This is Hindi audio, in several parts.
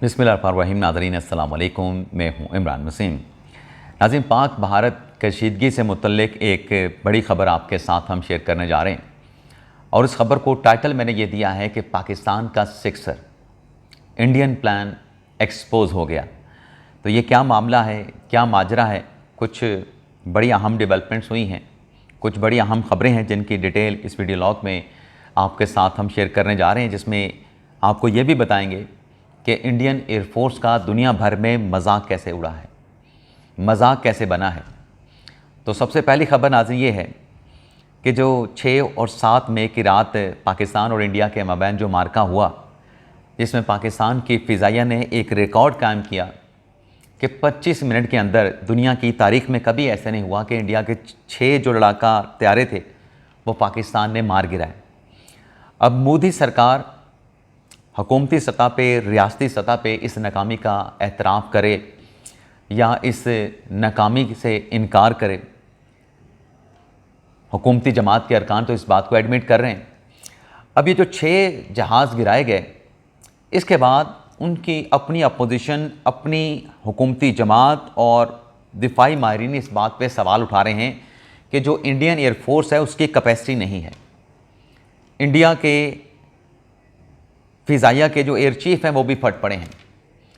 बिस्मिल्लाहिर्रहमानिर्रहीम। नाज़रीन अस्सलाम वालेकुम, मैं हूँ इमरान वसीम। नाज़रीन, पाक भारत कशीदगी से मुतल्लिक एक बड़ी ख़बर आपके साथ हम शेयर करने जा रहे हैं और इस ख़बर को टाइटल मैंने ये दिया है कि पाकिस्तान का सिक्सर इंडियन प्लान एक्सपोज हो गया। तो ये क्या मामला है, क्या माजरा है? कुछ बड़ी अहम डेवलपमेंट्स हुई हैं, कुछ बड़ी अहम ख़बरें हैं जिनकी डिटेल इस वीडियो लॉग में आपके साथ हम शेयर करने जा रहे हैं, जिसमें आपको ये भी बताएंगे कि इंडियन एयरफोर्स का दुनिया भर में मजाक कैसे उड़ा है, मजाक कैसे बना है। तो सबसे पहली खबर नाज़रीन ये है कि जो 6 और 7 मई की रात पाकिस्तान और इंडिया के मबैन जो मार्का हुआ, जिसमें पाकिस्तान की फ़िज़ाइया ने एक रिकॉर्ड कायम किया कि 25 मिनट के अंदर दुनिया की तारीख़ में कभी ऐसा नहीं हुआ कि इंडिया के 6 जो लड़ाका तैयारे थे वो पाकिस्तान ने मार गिराए। अब मोदी सरकार हुकूमती सतह पे, रियासती सतह पे इस नाकामी का एतराफ़ करे या इस नाकामी से इनकार करे। हुकूमती जमात के अरकान तो इस बात को एडमिट कर रहे हैं। अब ये जो 6 जहाज़ गिराए गए, इसके बाद उनकी अपनी अपोजिशन, अपनी हुकूमती जमात और दिफाई माहिरीन इस बात पे सवाल उठा रहे हैं कि जो इंडियन एयरफोर्स है उसकी कैपेसिटी नहीं है। इंडिया के फ़िज़ाइया के जो एयर चीफ़ हैं वो भी फट पड़े हैं।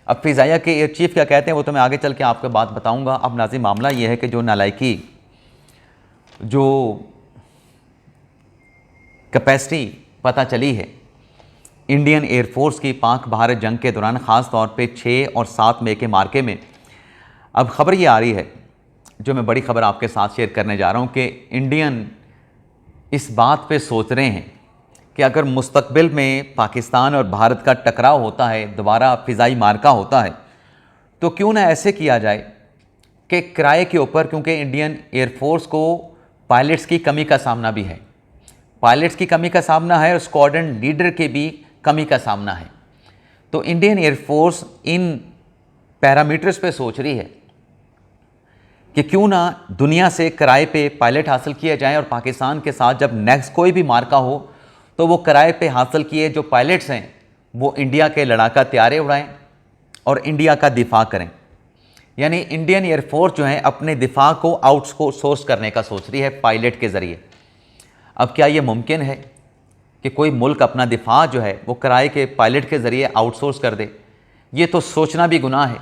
अब फ़िज़ाइया के एयर चीफ़ क्या कहते हैं वो तो मैं आगे चल के आपको बात बताऊंगा। अब नाज़रीन, मामला ये है कि जो नालायकी, जो कैपेसिटी पता चली है इंडियन एयरफोर्स की पाक भारत जंग के दौरान, ख़ास तौर पे 6 और 7 मई के मार्के में, अब ख़बर ये आ रही है, जो मैं बड़ी ख़बर आपके साथ शेयर करने जा रहा हूँ, कि इंडियन इस बात पे सोच रहे हैं कि अगर मुस्तकबिल में पाकिस्तान और भारत का टकराव होता है, दोबारा फ़िज़ाई मार्का होता है, तो क्यों ना ऐसे किया जाए कि किराए के ऊपर, क्योंकि इंडियन एयरफोर्स को पायलट्स की कमी का सामना भी है, पायलट्स की कमी का सामना है और स्क्वाड्रन लीडर के भी कमी का सामना है। तो इंडियन एयरफोर्स इन पैरामीटर्स पे सोच रही है कि क्यों ना दुनिया से किराए पे पायलट हासिल किए जाएँ और पाकिस्तान के साथ जब नेक्स्ट कोई भी मार्का हो तो वो किराए पे हासिल किए जो पायलट्स हैं वो इंडिया के लड़ाका तैयारे उड़ाएं और इंडिया का दिफा करें। यानी इंडियन एयरफोर्स जो है अपने दिफा को आउटसोर्स करने का सोच रही है पायलट के ज़रिए। अब क्या ये मुमकिन है कि कोई मुल्क अपना दिफा जो है वो किराए के पायलट के ज़रिए आउटसोर्स कर दे? ये तो सोचना भी गुनाह है।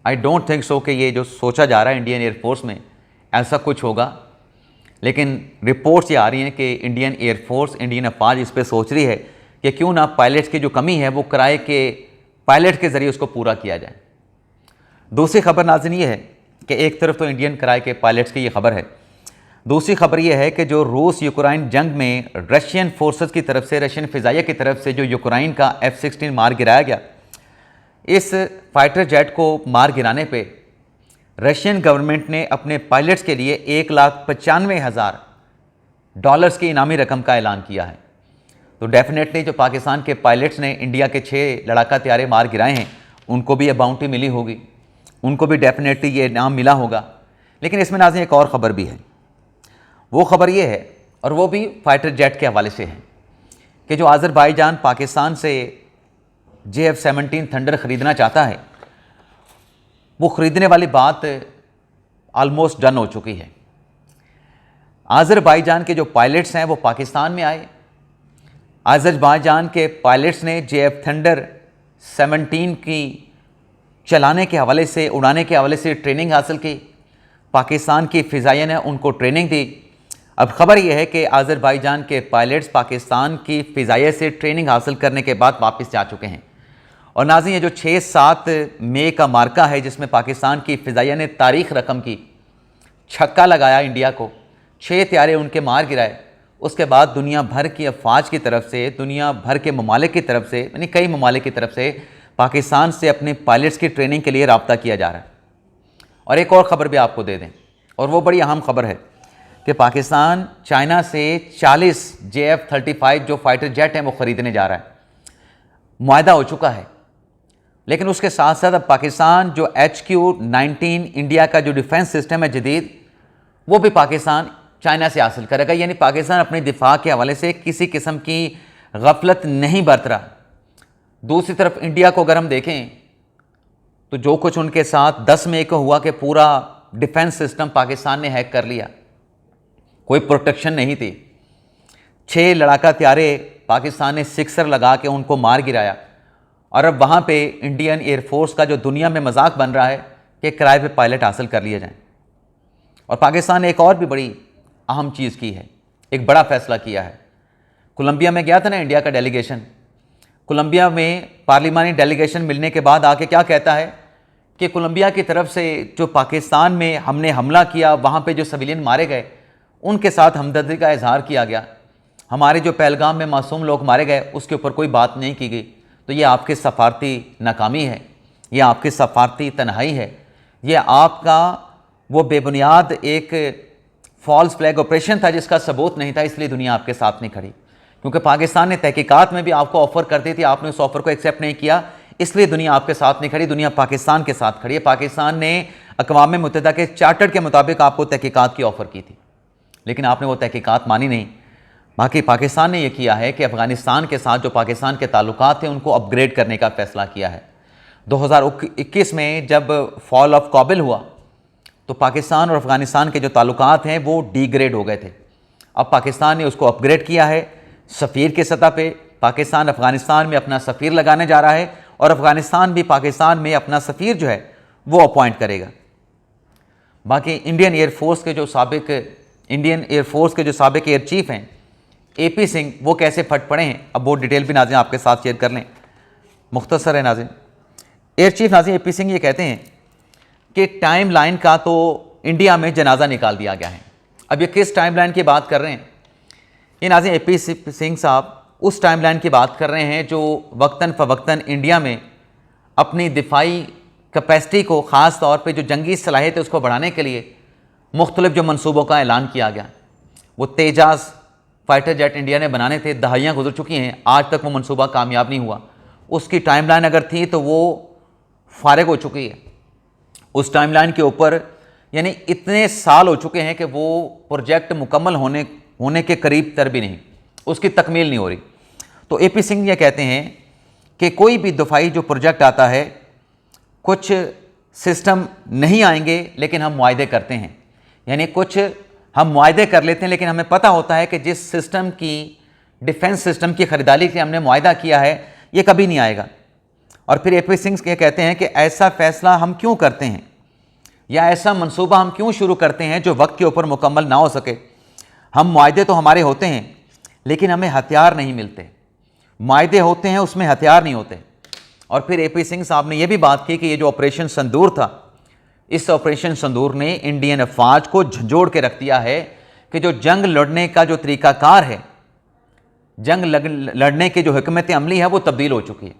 आई डोंट थिंक सो कि ये जो सोचा जा रहा है इंडियन एयरफोर्स में ऐसा कुछ होगा। लेकिन रिपोर्ट्स ये आ रही हैं कि इंडियन एयरफोर्स, इंडियन अफवाज इस पर सोच रही है कि क्यों ना पायलट्स की जो कमी है वो किराए के पायलट के ज़रिए उसको पूरा किया जाए। दूसरी खबर नाज़रीन ये है कि एक तरफ तो इंडियन किराए के पायलट्स की ये खबर है, दूसरी खबर ये है कि जो रूस यूक्रेन जंग में रशियन फोर्सेस की तरफ से, रशियन फ़िज़ाइया की तरफ से जो यूक्रेन का F-16 मार गिराया गया, इस फाइटर जेट को मार गिराने पे रशियन गवर्नमेंट ने अपने पायलट्स के लिए $1,95,000 की इनामी रकम का ऐलान किया है। तो डेफिनेटली जो पाकिस्तान के पायलट्स ने इंडिया के 6 लड़ाका तैयारे मार गिराए हैं उनको भी ये बाउंटी मिली होगी, उनको भी डेफिनेटली ये इनाम मिला होगा। लेकिन इसमें नाज़रीन एक और ख़बर भी है। वो ख़बर ये है, और वो भी फाइटर जेट के हवाले से है, कि जो अज़रबाईजान पाकिस्तान से JF-17 थंडर ख़रीदना चाहता है, वो ख़रीदने वाली बात ऑलमोस्ट डन हो चुकी है। अज़रबाईजान के जो पायलट्स हैं वो पाकिस्तान में आए। अज़रबाईजान के पायलट्स ने JF थंडर 17 की चलाने के हवाले से, उड़ाने के हवाले से ट्रेनिंग हासिल की। पाकिस्तान की फ़िज़ाइया ने उनको ट्रेनिंग दी। अब ख़बर यह है कि अज़रबाईजान के पायलट्स पाकिस्तान की फ़िज़ाइया से ट्रेनिंग हासिल करने के बाद वापस जा चुके हैं। और नाज़रीन, ये जो 6-7 मई का मार्का है जिसमें पाकिस्तान की फ़िज़ाइया ने तारीख़ रकम की, छक्का लगाया इंडिया को, 6 तैयारे उनके मार गिराए, उसके बाद दुनिया भर की अफवाज की तरफ से, दुनिया भर के ममालिक की तरफ से, यानी कई ममालिक की तरफ से पाकिस्तान से अपने पायलट्स की ट्रेनिंग के लिए रब्ता किया जा रहा है। और एक और ख़बर भी आपको दे दें, और वो बड़ी अहम ख़बर है कि पाकिस्तान चाइना से 40 JF-35 जो फाइटर जेट हैं वो ख़रीदने जा रहा है। मुआहदा हो चुका है, लेकिन उसके साथ साथ अब पाकिस्तान जो HQ-19 इंडिया का जो डिफेंस सिस्टम है जदीद, वो भी पाकिस्तान चाइना से हासिल करेगा। यानी पाकिस्तान अपने दिफा के हवाले से किसी किस्म की गफलत नहीं बरत रहा। दूसरी तरफ इंडिया को अगर हम देखें तो जो कुछ उनके साथ 10 मई को हुआ कि पूरा डिफेंस सिस्टम पाकिस्तान ने हैक कर लिया, कोई प्रोटेक्शन नहीं थी, 6 लड़ाका त्यारे पाकिस्तान ने सिक्सर लगा के उनको मार गिराया, और अब वहाँ पे इंडियन एयरफोर्स का जो दुनिया में मजाक बन रहा है कि किराए पे पायलट हासिल कर लिए जाएं। और पाकिस्तान ने एक और भी बड़ी अहम चीज़ की है, एक बड़ा फैसला किया है। कोलंबिया में गया था ना इंडिया का डेलीगेशन, कोलंबिया में पार्लिमानी डेलीगेशन मिलने के बाद आके क्या कहता है कि कोलंबिया की तरफ से जो पाकिस्तान में हमने हमला किया, वहाँ पे जो सिविलियन मारे गए, उनके साथ हमदर्दी का इजहार किया गया। हमारे जो पहलगाम में मासूम लोग मारे गए उसके ऊपर कोई बात नहीं की गई। तो ये आपकी सफारती नाकामी है, ये आपकी सफारती तन्हाई है, ये आपका वो बेबुनियाद एक फॉल्स फ्लैग ऑपरेशन था जिसका सबूत नहीं था, इसलिए दुनिया आपके साथ नहीं खड़ी। क्योंकि पाकिस्तान ने तहकीकात में भी आपको ऑफ़र कर दी थी, आपने उस ऑफ़र को एक्सेप्ट नहीं किया, इसलिए दुनिया आपके साथ नहीं खड़ी, दुनिया पाकिस्तान के साथ खड़ी है। पाकिस्तान ने अक़वाम मुत्तहिदा के चार्टर के मुताबिक आपको तहकीकात की ऑफ़र की थी, लेकिन आपने वो तहकीकात मानी नहीं। बाकी पाकिस्तान ने यह किया है कि अफ़गानिस्तान के साथ जो पाकिस्तान के ताल्लुकात थे उनको अपग्रेड करने का फ़ैसला किया है। 2021 में जब फॉल ऑफ काबिल हुआ तो पाकिस्तान और अफ़गानिस्तान के जो ताल्लुकात हैं वो डिग्रेड हो गए थे। अब पाकिस्तान ने उसको अपग्रेड किया है सफ़ीर के सतह पे। पाकिस्तान अफ़गानिस्तान में अपना सफ़ीर लगाने जा रहा है और अफ़गानिस्तान भी पाकिस्तान में अपना सफ़ीर जो है वो अपॉइंट करेगा। बाकी इंडियन एयरफोर्स के जो साबिक एयर चीफ़ हैं AP सिंह, वो कैसे फट पड़े हैं, अब वो डिटेल भी नाज़रीन आपके साथ शेयर कर लें। मुख्तसर है नाज़रीन, एयर चीफ नाज़रीन AP सिंह ये कहते हैं कि टाइम लाइन का तो इंडिया में जनाजा निकाल दिया गया है। अब ये किस टाइम लाइन की बात कर रहे हैं? ये नाज़रीन AP सिंह साहब उस टाइम लाइन की बात कर रहे हैं जो वक्तन फ़वक्तन इंडिया में अपनी दिफाई कैपेसिटी को, ख़ास तौर पे जो जंगी सलाहियत है उसको बढ़ाने के लिए मुख्तलिफ जो मनसूबों का ऐलान किया गया। वो तेजाज़ फाइटर जेट इंडिया ने बनाने थे, दहाइयाँ गुजर चुकी हैं, आज तक वो मनसूबा कामयाब नहीं हुआ। उसकी टाइमलाइन अगर थी तो वो फारिग हो चुकी है। उस टाइमलाइन के ऊपर यानी इतने साल हो चुके हैं कि वो प्रोजेक्ट मुकम्मल होने के करीब तर भी नहीं, उसकी तकमील नहीं हो रही। तो AP सिंह ये कहते हैं कि कोई भी दफाई जो प्रोजेक्ट आता है, कुछ सिस्टम नहीं आएंगे लेकिन हम मुआहदे करते हैं, यानी कुछ हम मुआहदे कर लेते हैं लेकिन हमें पता होता है कि जिस सिस्टम की, डिफेंस सिस्टम की ख़रीदारी के हमने मुआहदा किया है ये कभी नहीं आएगा। और फिर AP सिंह ये कहते हैं कि ऐसा फ़ैसला हम क्यों करते हैं या ऐसा मंसूबा हम क्यों शुरू करते हैं जो वक्त के ऊपर मुकम्मल ना हो सके। हम मुआहदे तो हमारे होते हैं लेकिन हमें हथियार नहीं मिलते, मुआहदे होते हैं उसमें हथियार नहीं होते। और फिर AP सिंह साहब ने यह भी बात की कि ये जो ऑपरेशन संदूर था, इस ऑपरेशन संदूर ने इंडियन अफवाज को झंझोड़ के रख दिया है कि जो जंग लड़ने का जो तरीक़ाकार है, जंग लड़ने की जो हिकमत अमली है वो तब्दील हो चुकी है।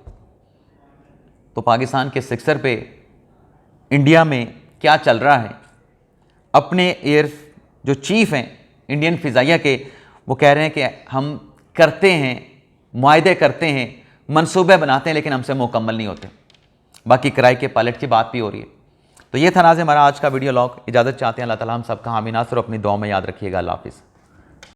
तो पाकिस्तान के सिक्सर पे इंडिया में क्या चल रहा है, अपने एयर जो चीफ़ हैं इंडियन फ़िज़ाइया के, वो कह रहे हैं कि हम करते हैं, मुआहदे करते हैं, मंसूबे बनाते हैं लेकिन हमसे मुकम्मल नहीं होते। बाकी किराए के पायलट की बात भी हो रही है। तो ये था नाज़रीन हमारा आज का वीडियो लॉग। इजाज़त चाहते हैं, अल्लाह ताला हम सबका हामी नासर, अपनी दुआ में याद रखिएगा। अल्लाह हाफ़िज़।